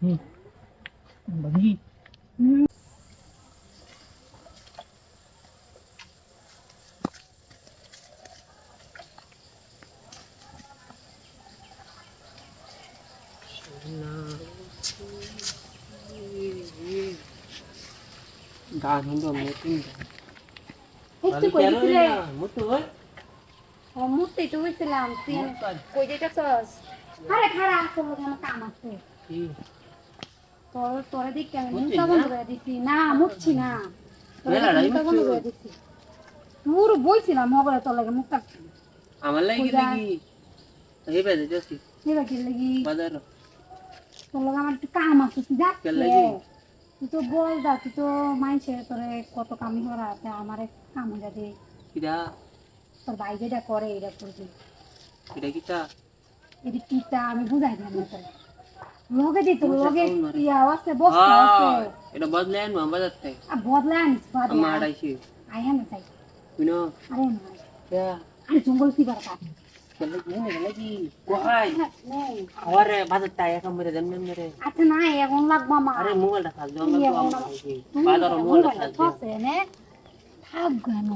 Bagi. Gan hindi mo tin. মুক্তি কই দিছিলে Mutu hoy. ও মুক্তি তো হইছিলাম তুই কই যাইতাছস আরে খাড়া তোর লগে আমার কাম আছে Ki. তোরে দেখি আমি মুতছিস মুখটা না? বন্ধ করে দিছি না মুছছি না তোরে মেলা দেখি নাই মুখটা বন্ধ মুছছো। করে দিছি তোর বইছিলাম মোবাইলে তোর লাগে মুখটা আমার লাগি পূজা। লাগি এই বেজে যাচ্ছি নিবা কি লাগি বাজার তোর লগে আমার একটু কাম আছে তুই যাচ্ছে কেন লাগি? তুই তো বল দা তুই তো মাইছে তোরে কত কাম করা আছে আমারে কাম হয়ে দে কিরা তোর ভাই যেটা করে এটা করবি কিরা কিটা এটি কিটা আমি বুঝাই দিলাম না তোরে লগে দি তোর বুঝা লগে কম না রে। ইয়া আছে বস্তা আছে এটা বদলে আনবো বাজার থেকে আর বদলা আনিস আমার বদলা আড়াইশে আয়া না তাই শুনো আরে না কে আরে জঙ্গল সিবার কাট কেলে কি ne lagi কোহাই নেই আরে বাজার টাই এখন মেরে দেন মেরে আচ্ছা না এখন লাগবা মা আরে মোবাইলটা থাক দাও ইয়ে, আমরা মোবাইল- বাজার মোবাইলটা থাক দাও আছে নে থাক কেন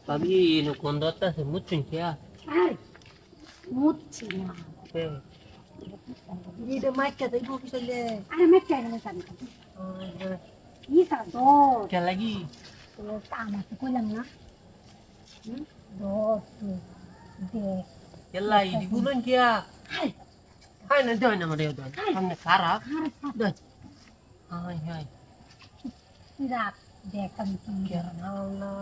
ভাবি এনো কোন দত্তা আছে মুচ্ছুন কিয়া আরে মুচ্ছি না এটা মাইকা তাই বকি চলে আরে মে চাই না জানি ই সারা তো কে লাগি তোর কাম আছে কইলাম না দোস দেখ কেলা ইদি গুলন কিয়া হাই না দই না মরে দই সামনে খারাপ আরে সাপ দই হাই হাই রাত দেখ আমি কি কিয়া না আল্লাহ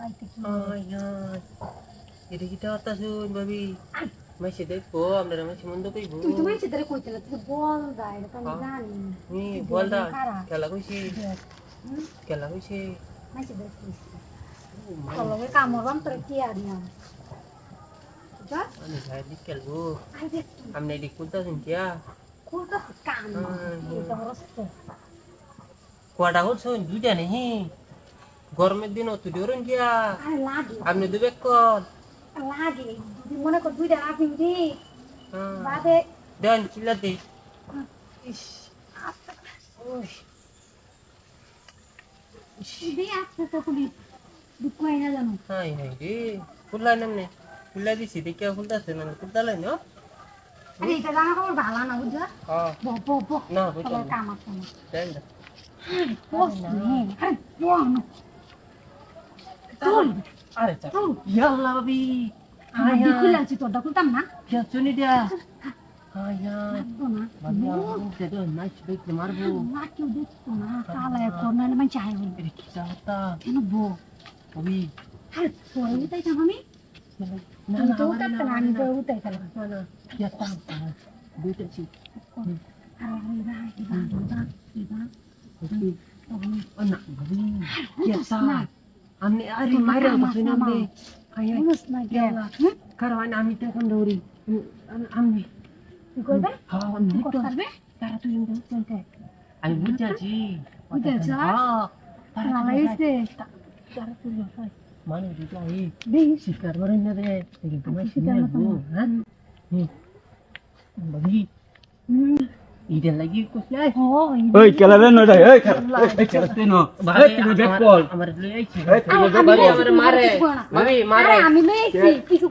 আইতে কি হাই হাই এটা কি তাতা শুন ভাবি মাইসে দেখো আমরা মাইসে মন্দ কইবো তুই তো মাইছে ধরে কইতে তুই বল দাই এটা আমি জানি নি বলদা কারা কেলা কইছি দেখ কেলা কইছি মাইছে ধরে কইছি তোর কাম হলাম তোর কি আর না যা আমি ভাই দিকেলবো আরে দেখ আমনে দি কুলতা শুন কিয়া কোনটা কাম এটা রস্ত কোয়াটা হল শুন দুইটা নেই গরমের দিন তুই ডরন কিয়া আরে লাগে আপনি দুবে কল লাগে যদি মনে কর দুইটা রাখবি দি বাদে দেন চিল্লাতে ইস দি আসতে তো পুলিশ দুকই না জানো হাই হাই রে কুল্লা নামনে কুল্লা দিছি দেখিয়া কুলতাছে না কুলতা লাই না আরে এটা জানা খবর ভালো না বুঝা হ্যাঁ বো না তোর বুঝলাম কাম আছে না দেন না পোস্ট নে আরে বল চল আরে চা চল ইয়াল্লা বাবি আমি খুলে আছি তোরটা খুলতাম না কিয়া শুনি দিয়া হাই হাই তো না বাবি আমি তো নাইস দেখতে মারবো না কেউ দেখতো না সালা এখন না মানে চাই বল এটা কি চাহতা কেন বো বাবি আরে তোর উঠাই থাম আমি না আমি না তো উঠাতে না আমি তো উঠাই থাকলাম না না কিয়া তাম দুইটা ছি আরে ভাই ইবা বাবি তখন anak babi biasa না amne ari mare ko sinambe ay ay বুঝছ না কে yalla karawan ami ta kan dori amne কি করবে ha amne কত to করবে tara tu yung dente ay buja ji বুঝেছ ha লাগাইছে tara tu yung ay mane di ai দেই sikar marin na de sige tumay Sikar sinya na bu ha babi ida lagi ko siya ও ওই কেলারে নয় রে এই কেলাতে ন ভাই তুমি back call amar dulu ay এই তুমি বেক কল mare আরে আমি মেয়েছি কিছু